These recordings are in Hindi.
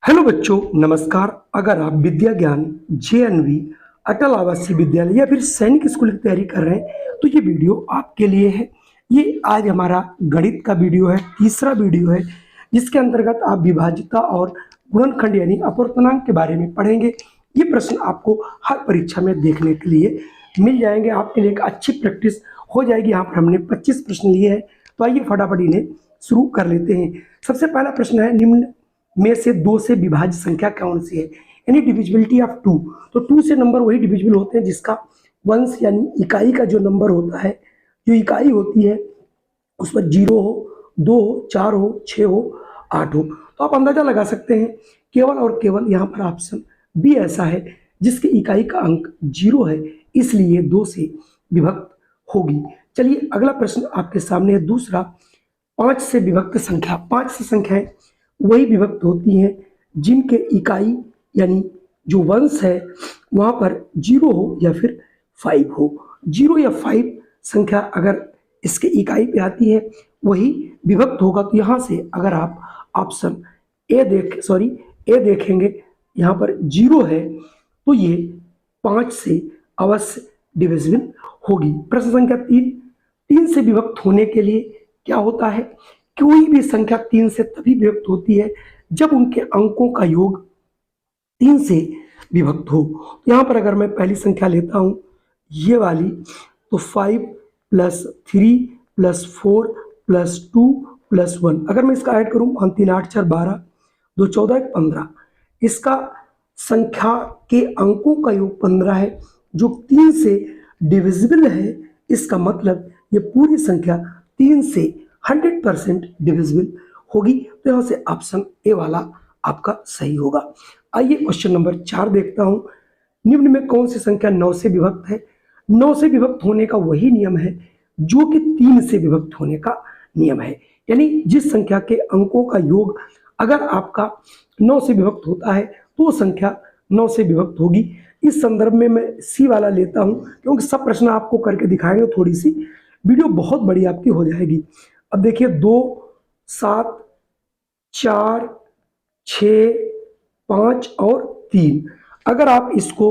हेलो बच्चों, नमस्कार। अगर आप विद्या ज्ञान जेएनवी अटल आवासीय विद्यालय या फिर सैनिक स्कूल की तैयारी कर रहे हैं तो ये वीडियो आपके लिए है। ये आज हमारा गणित का वीडियो है, तीसरा वीडियो है, जिसके अंतर्गत आप विभाज्यता और गुणनखंड यानी अपवर्तनांक के बारे में पढ़ेंगे। ये प्रश्न आपको हर परीक्षा में देखने के लिए मिल जाएंगे। आपके लिए एक अच्छी प्रैक्टिस हो जाएगी। यहाँ पर हमने 25 प्रश्न लिए हैं, तो आइए फटाफट इन्हें शुरू कर लेते हैं। सबसे पहला प्रश्न है, निम्न में से 2 से विभाज्य संख्या कौन सी है, यानी डिविजिबिलिटी ऑफ 2। तो 2 से नंबर वही डिविजिबल होते हैं जिसका वंश यानी इकाई का जो नंबर होता है, जो इकाई होती है उस पर 0 हो, 2 हो, 4 हो, 6 हो, 8 हो। तो आप अंदाजा लगा सकते हैं केवल और केवल यहाँ पर ऑप्शन बी ऐसा है जिसकी इकाई का अंक 0 है, इसलिए 2 से विभक्त होगी। चलिए अगला प्रश्न आपके सामने है, दूसरा 5 से विभक्त संख्या। 5 से संख्याएं वही विभक्त होती हैं जिनके इकाई यानी जो वंश है वहां पर 0 हो या फिर 5 हो। 0 या 5 संख्या अगर इसके इकाई पे आती है वही विभक्त होगा। तो यहाँ से अगर आप ऑप्शन ए देखेंगे, यहाँ पर 0 है तो ये 5 से अवश्य डिविजिबल होगी। प्रश्न संख्या 3 से विभक्त होने के लिए क्या होता है? कोई भी संख्या 3 से तभी विभक्त होती है जब उनके अंकों का योग 3 से विभक्त हो। यहाँ पर अगर मैं पहली संख्या लेता हूँ ये वाली, तो 5 + 3 + 4 + 2 + 1, अगर मैं इसका ऐड करूँ 5 3 8 4 12 2 14 1 15, इसका संख्या के अंकों का योग 15 है जो 3 से डिविजिबल है। इसका मतलब ये पूरी संख्या 3 से 100% डिविजिबल होगी। तो यहाँ से ऑप्शन ए वाला आपका सही होगा। आइए क्वेश्चन नंबर 4 देखता हूं। निम्न में कौन सी संख्या 9 से विभक्त है? 9 से विभक्त होने का वही नियम है जो कि 3 से विभक्त होने का नियम है, यानी जिस संख्या के अंकों का योग अगर आपका 9 से विभक्त होता है तो वो संख्या 9 से विभक्त होगी। इस संदर्भ में मैं सी वाला लेता हूं क्योंकि सब प्रश्न आपको करके दिखाएंगे, थोड़ी सी वीडियो बहुत बड़ी आपकी हो जाएगी। अब देखिए 2 7 4 6 5 और 3, अगर आप इसको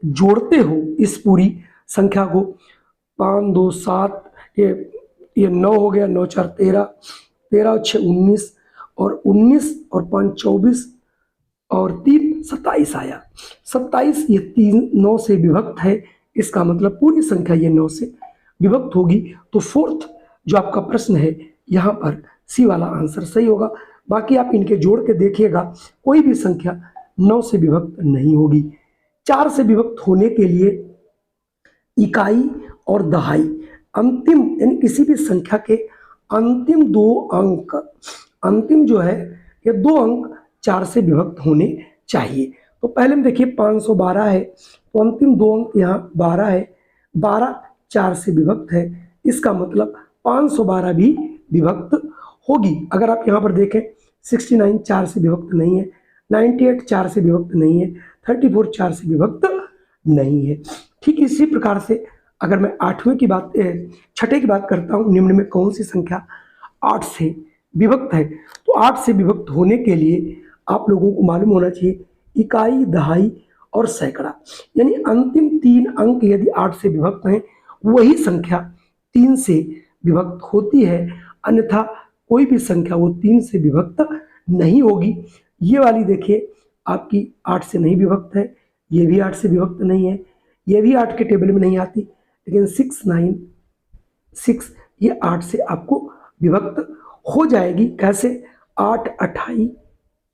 जोड़ते हो इस पूरी संख्या को, 5 2 7, ये 9 हो गया, 9 4 13, 13 और 6 19, और 19 और 5 24 और 3 27 आया। 27 ये 3 9 से विभक्त है, इसका मतलब पूरी संख्या ये 9 से विभक्त होगी। तो फोर्थ जो आपका प्रश्न है यहाँ पर सी वाला आंसर सही होगा। बाकी आप इनके जोड़ के देखिएगा, कोई भी संख्या 9 से विभक्त नहीं होगी। 4 से विभक्त होने के लिए इकाई और दहाई, अंतिम यानी किसी भी संख्या के अंतिम 2 अंक, अंतिम जो है ये 2 अंक 4 से विभक्त होने चाहिए। तो पहले में देखिए 512 है, तो अंतिम 2 अंक यहाँ 12 है, 12 4 से विभक्त है, इसका मतलब 512 भी विभक्त होगी। अगर आप यहाँ पर देखें 69 4 से विभक्त नहीं है, 98 4 से विभक्त नहीं है, 34 4 से विभक्त नहीं है। ठीक इसी प्रकार से अगर मैं छठे की बात करता हूँ, निम्न में कौन सी संख्या 8 से विभक्त है? तो 8 से विभक्त होने के लिए आप लोगों को मालूम होना चाहिए इकाई, दहाई और सैकड़ा, यानी अंतिम 3 अंक यदि 8 से विभक्त हैं वही संख्या 3 से विभक्त होती है, अन्यथा कोई भी संख्या वो 3 से विभक्त नहीं होगी। ये वाली देखिए आपकी 8 से नहीं विभक्त है, ये भी 8 से विभक्त नहीं है, ये भी 8 के टेबल में नहीं आती, लेकिन 6 9 6 ये 8 से आपको विभक्त हो जाएगी। कैसे? 8 28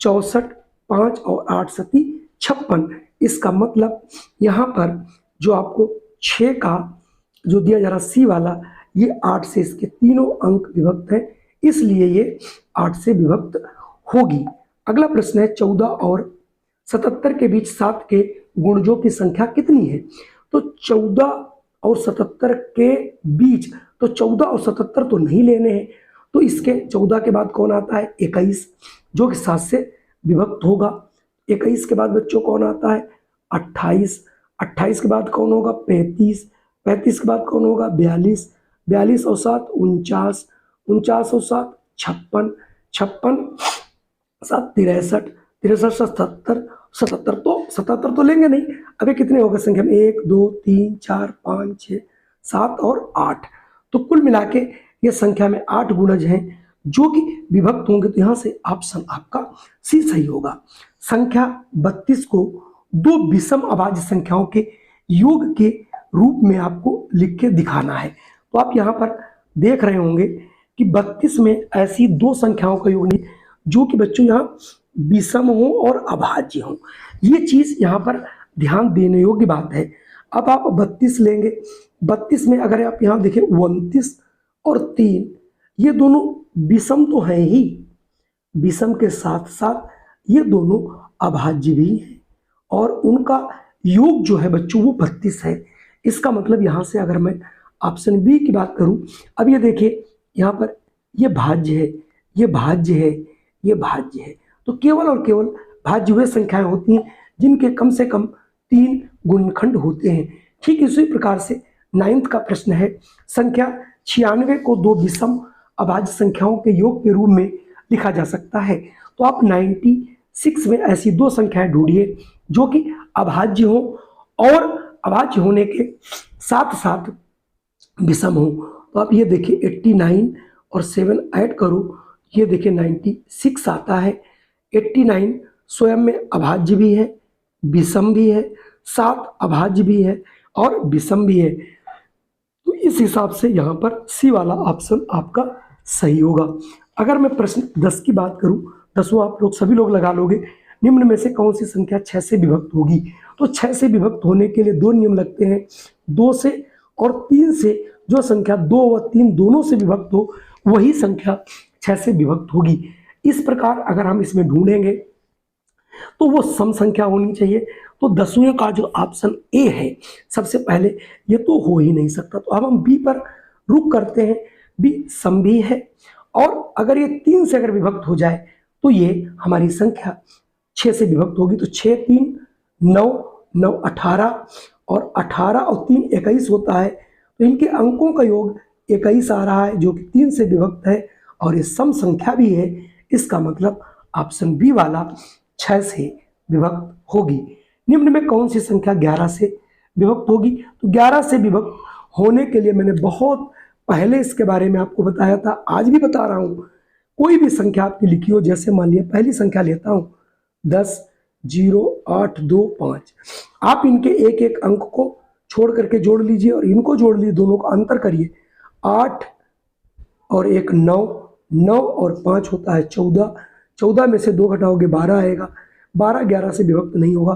64 5 और 8 7 56, इसका मतलब यहाँ पर जो आपको 6 का जो दिया जा रहा सी वाला, ये 8 से इसके तीनों अंक विभक्त हैं, इसलिए ये 8 से विभक्त होगी। अगला प्रश्न है 14 और 77 के बीच 7 के गुणजों की संख्या कितनी है? तो 14 और 77 के बीच, तो 14 और 77 तो नहीं लेने हैं, तो इसके 14 के बाद कौन आता है? 21, जो कि 7 से विभक्त होगा। 21 के बाद बच्चों कौन आता है? 28, 28 के बाद कौन होगा? 35, 35 के बाद कौन होगा? 42, 42 और 7 49, 49 और 7 56, 56 7 63, 63 77 77 तो 77 तो लेंगे नहीं। अबे कितने होगा संख्या में 1 2 3 4 5 6 7 और 8, तो कुल मिला के ये संख्या में 8 गुणज हैं जो कि विभक्त होंगे। तो यहाँ से ऑप्शन आपका सी सही होगा। संख्या 32 को दो विषम अभाज्य संख्याओं के योग के रूप में आपको लिख के दिखाना है। तो आप यहाँ पर देख रहे होंगे कि 32 में ऐसी दो संख्याओं का योग नहीं जो कि बच्चों यहाँ विषम हो और अभाज्य हो। ये चीज यहाँ पर ध्यान देने योग्य बात है। अब आप 32 लेंगे, 32 में अगर आप यहाँ देखें 29 और 3 ये दोनों विषम तो हैं ही, विषम के साथ साथ ये दोनों अभाज्य भी हैं और उनका योग जो है बच्चों वो 32 है। इसका मतलब यहाँ से अगर मैं ऑप्शन बी की बात करूं, अब ये देखिए यहाँ पर ये भाज्य है, ये भाज्य है, ये भाज्य है। तो केवल और केवल भाज्य वे संख्याएं होती हैं जिनके कम से कम 3 गुणनखंड होते हैं। ठीक इसी प्रकार से 9th का प्रश्न है, संख्या 96 को दो विषम अभाज्य संख्याओं के योग के रूप में लिखा जा सकता है। तो आप 96 में ऐसी दो संख्याएं ढूंढिए जो कि अभाज्य हो और अभाज्य होने के साथ साथ विषम हो। तो आप ये देखिए 89 और 7 ऐड करो, ये देखिए 96 आता है। 89 स्वयं में अभाज्य भी है, विषम भी है, 7 अभाज्य भी है और विषम भी है। तो इस हिसाब से यहाँ पर सी वाला ऑप्शन आपका सही होगा। अगर मैं प्रश्न 10 की बात करूँ, 10वां आप लोग सभी लोग लगा लोगे, निम्न में से कौन सी संख्या 6 से विभक्त होगी। तो 6 से विभक्त होने के लिए दो नियम लगते हैं, 2 से और 3 से। जो संख्या 2 व 3 दोनों से विभक्त हो वही संख्या 6 से विभक्त होगी। इस प्रकार अगर हम इसमें ढूंढेंगे तो वो सम संख्या होनी चाहिए। तो 10वें का जो ऑप्शन ए है सबसे पहले ये तो हो ही नहीं सकता। तो अब हम बी पर रुक करते हैं, बी सम भी है और अगर ये 3 से अगर विभक्त हो जाए तो ये हमारी संख्या 6 से विभक्त होगी। तो 6 3 9 9 18 और 18 और 3 21 होता है। तो इनके अंकों का योग 21 आ रहा है जो कि 3 से विभक्त है और ये सम संख्या भी है। इसका मतलब ऑप्शन बी वाला 6 से विभक्त होगी। निम्न में कौन सी संख्या 11 से विभक्त होगी। तो 11 से विभक्त होने के लिए मैंने बहुत पहले इसके बारे में आपको बताया था, आज भी बता रहा हूँ। कोई भी संख्या आपकी लिखी हो, जैसे मान लिया पहली संख्या लेता हूँ 10 0 8 2 5, आप इनके एक एक अंक को छोड़ करके जोड़ लीजिए और इनको जोड़ लीजिए, दोनों का अंतर करिए। 8 और 1 9, 9 और 5 होता है 14, 14 में से 2 घटाओगे 12 आएगा, 12 11 से विभक्त नहीं होगा।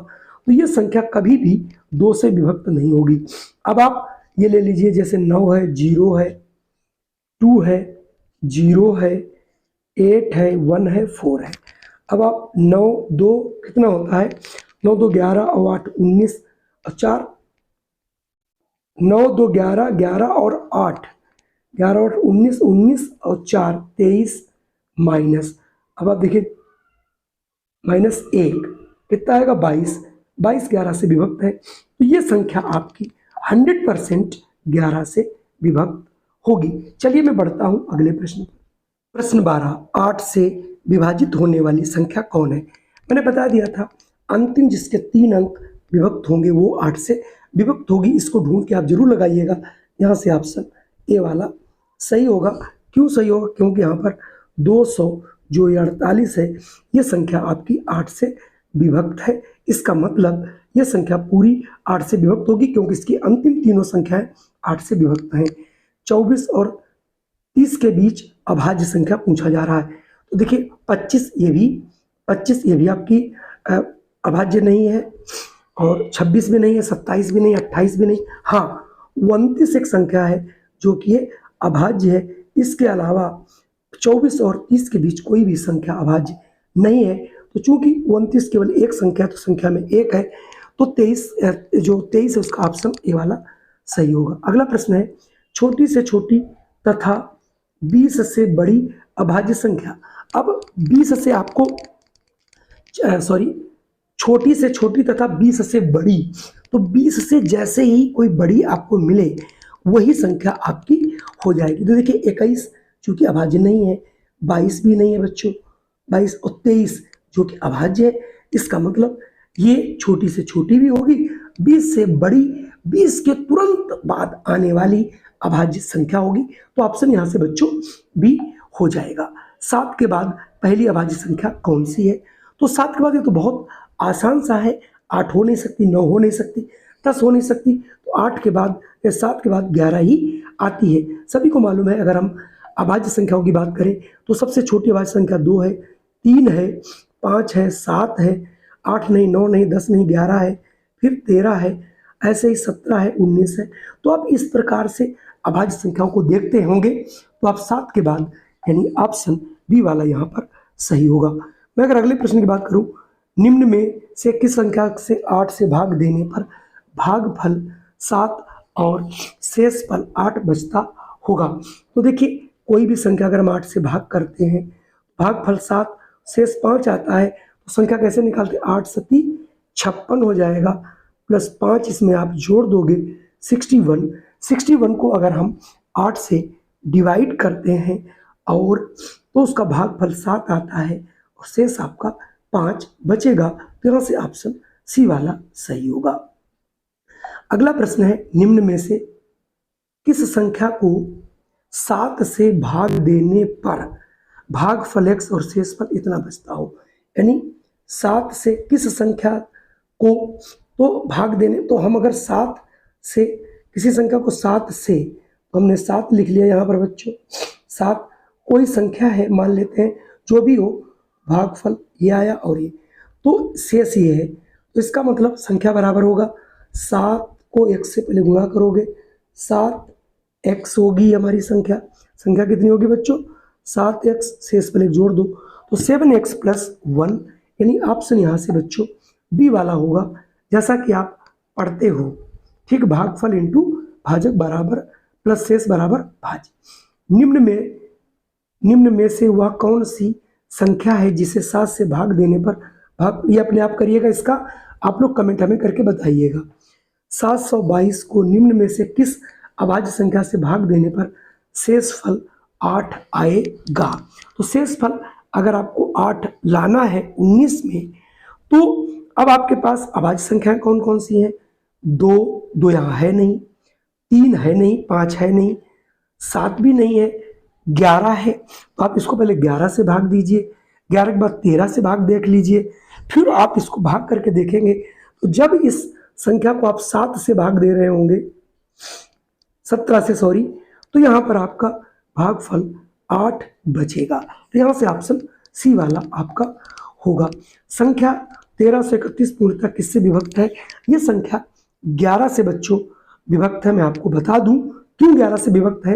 तो ये संख्या कभी भी 2 से विभक्त नहीं होगी। अब आप ये ले लीजिए, जैसे 9 है, 0 है, 2 है, 0 है, 8 है, 1 है, 4 है। अब आप 9 2 कितना होता है, 9 2 11 और 8 19 और 4, 9 2 11 11 और 8 11 और 19 19 और 4 23 माइनस, अब आप देखिए -1 कितना आएगा 22, 22 11 से विभक्त है। तो ये संख्या आपकी 100% 11 से विभक्त होगी। चलिए मैं बढ़ता हूं अगले प्रश्न पर। प्रश्न 12, 8 से विभाजित होने वाली संख्या कौन है। मैंने बता दिया था अंतिम जिसके 3 अंक विभक्त होंगे वो 8 से विभक्त होगी। इसको ढूंढ के आप जरूर लगाइएगा। यहाँ से ऑप्शन ए वाला सही होगा। क्यों सही होगा, क्योंकि यहाँ पर 200 जो 48 है ये संख्या आपकी 8 से विभक्त है। इसका मतलब ये संख्या पूरी 8 से विभक्त होगी क्योंकि इसकी अंतिम तीनों संख्याएं 8 से विभक्त हैं। 24 और 30 के बीच अभाज्य संख्या पूछा जा रहा है। तो देखिए 25 ये भी आपकी अभाज्य नहीं है और 26 भी नहीं है, 27 भी नहीं, 28 भी नहीं। हाँ 29 एक संख्या है जो कि ये अभाज्य है। इसके अलावा 24 और 30 के बीच कोई भी संख्या अभाज्य नहीं है। तो चूंकि 29 केवल एक संख्या है तो संख्या में एक है, तो 23 है उसका ऑप्शन ए वाला सही होगा। अगला प्रश्न है, छोटी से छोटी तथा 20 से बड़ी अभाज्य संख्या। अब 20 से आपको छोटी से छोटी तथा 20 से बड़ी, तो 20 से जैसे ही कोई बड़ी आपको मिले वही संख्या आपकी हो जाएगी। तो देखिए 21 चूंकि अभाज्य नहीं है, 22 भी नहीं है बच्चों, 22 और 23 जो कि अभाज्य है। इसका मतलब ये छोटी से छोटी भी होगी, 20 से बड़ी, 20 के तुरंत बाद आने वाली अभाज्य संख्या होगी। तो ऑप्शन यहाँ से बच्चों बी हो जाएगा। 7 के बाद पहली अभाज्य संख्या कौन सी है? तो 7 के बाद ये तो बहुत आसान सा है, 8 हो नहीं सकती, 9 हो नहीं सकती, 10 हो नहीं सकती, तो 8 के बाद या 7 के बाद 11 ही आती है। सभी को मालूम है, अगर हम अभाज्य संख्याओं की बात करें तो सबसे छोटी अभाज्य संख्या 2 है, 3 है, 5 है, 7 है, 8 नहीं, 9 नहीं, 10 नहीं, 11 है, फिर 13 है, ऐसे ही 17 है, 19 है। तो आप इस प्रकार से अभाज्य संख्याओं को देखते होंगे, तो आप 7 के बाद यानी ऑप्शन बी वाला यहाँ पर सही होगा। मैं अगर अगले प्रश्न की बात करूं, निम्न में से किस संख्या से 8 से भाग देने पर भागफल 7 और शेष फल 8 बचता होगा? तो देखिए, कोई भी संख्या अगर हम 8 से भाग करते हैं, भागफल 7, शेष 5 आता है, तो संख्या कैसे निकालते हैं? 8 सती 56 हो जाएगा, प्लस 5 इसमें आप जोड़ दोगे 61। 61 को अगर हम 8 से डिवाइड करते हैं और तो उसका भागफल 7 आता है और शेष आपका 5 बचेगा। तो यहाँ से ऑप्शन सी वाला सही होगा। अगला प्रश्न है, निम्न में से किस संख्या को 7 से भाग देने पर भागफल x और शेषफल इतना बचता हो? यानी 7 से किस संख्या को तो भाग देने, तो हम अगर 7 से किसी संख्या को 7 से, तो हमने 7 लिख लिया यहाँ पर बच्चों। 7 कोई संख्या है, मान लेते हैं जो भी हो, भागफल ये आया और ये, तो शेष ये है। तो इसका मतलब संख्या बराबर होगा, 7 को x से पहले गुणा करोगे, 7x होगी हमारी संख्या। संख्या कितनी होगी बच्चों? 7x, शेष पहले जोड़ दो, तो 7x + 1, यानी ऑप्शन यहाँ से बच्चों बी वाला होगा, जैसा कि आप पढ़ते हो। ठीक, भागफल इंटू भाजक बराबर प्लस शेष बराबर भाज्य। निम्न में से वह कौन सी संख्या है जिसे 7 से भाग देने पर भाग, ये अपने आप करिएगा, इसका आप लोग कमेंट हमें करके बताइएगा। 722 को निम्न में से किस अभाज्य संख्या से भाग देने पर शेषफल 8 आएगा? तो शेषफल अगर आपको 8 लाना है 19 में, तो अब आपके पास अभाज्य संख्याएं कौन कौन सी हैं? 2 यहाँ है नहीं, 3 है नहीं, 5 है नहीं, 7 भी नहीं है, 11 है। तो आप इसको पहले 11 से भाग दीजिए, 11 के बाद 13 से भाग देख लीजिए, फिर आप इसको भाग करके देखेंगे। तो जब इस संख्या को आप 7 से भाग दे रहे होंगे, 17 से सॉरी, तो यहाँ पर आपका भागफल 8 बचेगा। तो यहाँ से ऑप्शन सी वाला आपका होगा। संख्या 13 से 31 पूर्णतः किससे विभक्त है? ये संख्या 11 से बच्चों विभक्त है। मैं आपको बता दूं क्यों 11 से विभक्त है।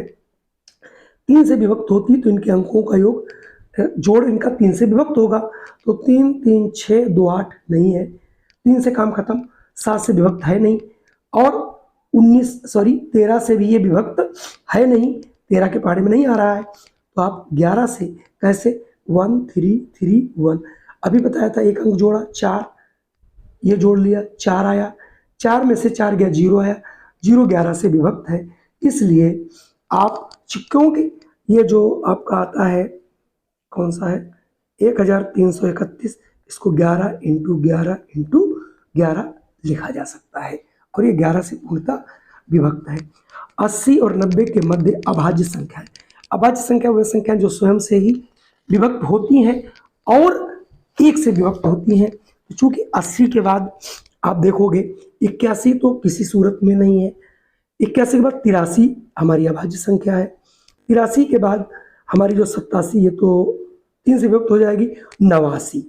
3 से विभक्त होती तो इनके अंकों का योग जोड़ इनका 3 से विभक्त होगा, तो 3 3 6 2 8 नहीं है, 3 से काम खत्म। 7 से विभक्त है नहीं, और 13 से भी ये विभक्त है नहीं, 13 के पहाड़े में नहीं आ रहा है। तो आप 11 से कैसे 1 3 3 1, अभी बताया था एक अंक जोड़ा 4, ये जोड़ लिया 4 आया, 4 में से 4 गया 0 आया, 0 11 से विभक्त है। इसलिए आप क्योंकि ये जो आपका आता है कौन सा है 1331, इसको 11 × 11 × 11 लिखा जा सकता है, और ये 11 से पूर्णतः विभक्त है। 80 और 90 के मध्य अभाज्य संख्या है। अभाज्य संख्या वह संख्या जो स्वयं से ही विभक्त होती हैं और 1 से विभक्त होती हैं। तो चूंकि 80 के बाद आप देखोगे 81 तो किसी सूरत में नहीं है, 81 के बाद 83 हमारी अभाज्य संख्या है, 83 के बाद हमारी जो 87, ये तो 3 से विभक्त हो जाएगी, 89।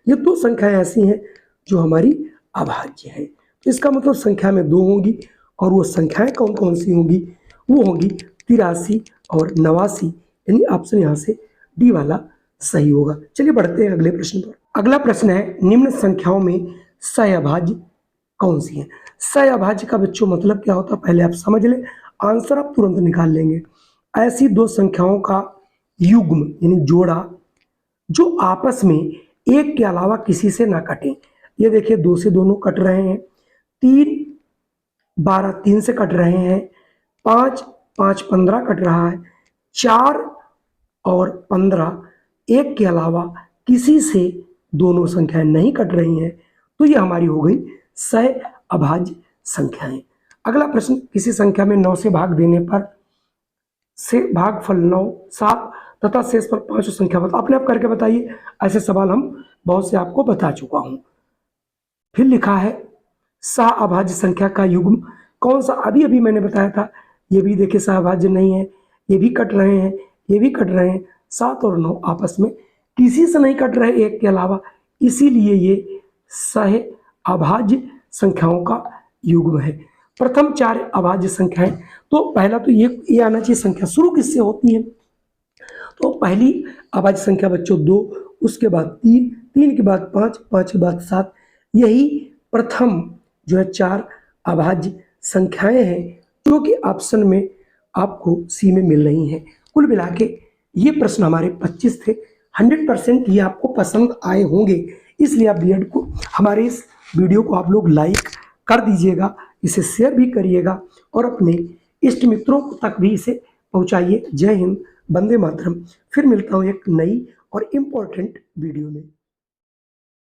ये 2 संख्याएं ऐसी हैं जो हमारी अभाज्य है। तो इसका मतलब संख्या में 2 होंगी, और वो संख्याएं कौन कौन सी होंगी? वो होंगी 83 और 89, यानी ऑप्शन यहाँ से डी वाला सही होगा। चलिए बढ़ते हैं अगले प्रश्न पर। अगला प्रश्न है, निम्न संख्याओं में सहअभाज्य कौन सी है? सहअभाज्य का बच्चों मतलब क्या होता है पहले आप समझ लें, आंसर आप तुरंत निकाल लेंगे। ऐसी 2 संख्याओं का युग्म यानी जोड़ा जो आपस में एक के अलावा किसी से ना कटे। ये देखिए 2 से दोनों कट रहे हैं, 3 12 3 से कट रहे हैं, 5 5 15 कट रहा है, 4 और 15 एक के अलावा किसी से दोनों संख्याएं नहीं कट रही हैं, तो ये हमारी हो गई सह अभाज्य संख्याएं। अगला प्रश्न, किसी संख्या में 9 से भाग देने पर से भागफल 9, 7 तथा शेष पर 5 संख्या बताओ। अपने आप करके बताइए। ऐसे सवाल हम बहुत से आपको बता चुका हूं। फिर लिखा है सह अभाज्य संख्या का युग्म कौन सा। अभी अभी मैंने बताया था, ये भी देखिए सह अभाज्य नहीं है, ये भी कट रहे हैं, ये भी कट रहे हैं। 7 और 9 आपस में किसी से नहीं कट रहे एक के अलावा, इसीलिए ये सह अभाज्य संख्याओं का युग्म है। प्रथम 4 अभाज्य संख्याएं, तो पहला तो ये आना चाहिए संख्या शुरू किससे होती है। तो पहली अभाज्य संख्या बच्चों 2, उसके बाद 3, 3 के बाद 5, 5 के बाद 7, यही प्रथम जो है 4 अभाज्य संख्याएं हैं जो कि ऑप्शन में आपको सी में मिल रही हैं। कुल मिला के ये प्रश्न हमारे 25 थे। 100% ये आपको पसंद आए होंगे, इसलिए आप बीएड को हमारे इस वीडियो को आप लोग लाइक कर दीजिएगा, इसे शेयर भी करिएगा और अपने इष्ट मित्रों तक भी इसे पहुंचाइए। जय हिंद, वंदे मातरम। फिर मिलता हूं एक नई और इम्पोर्टेंट वीडियो में।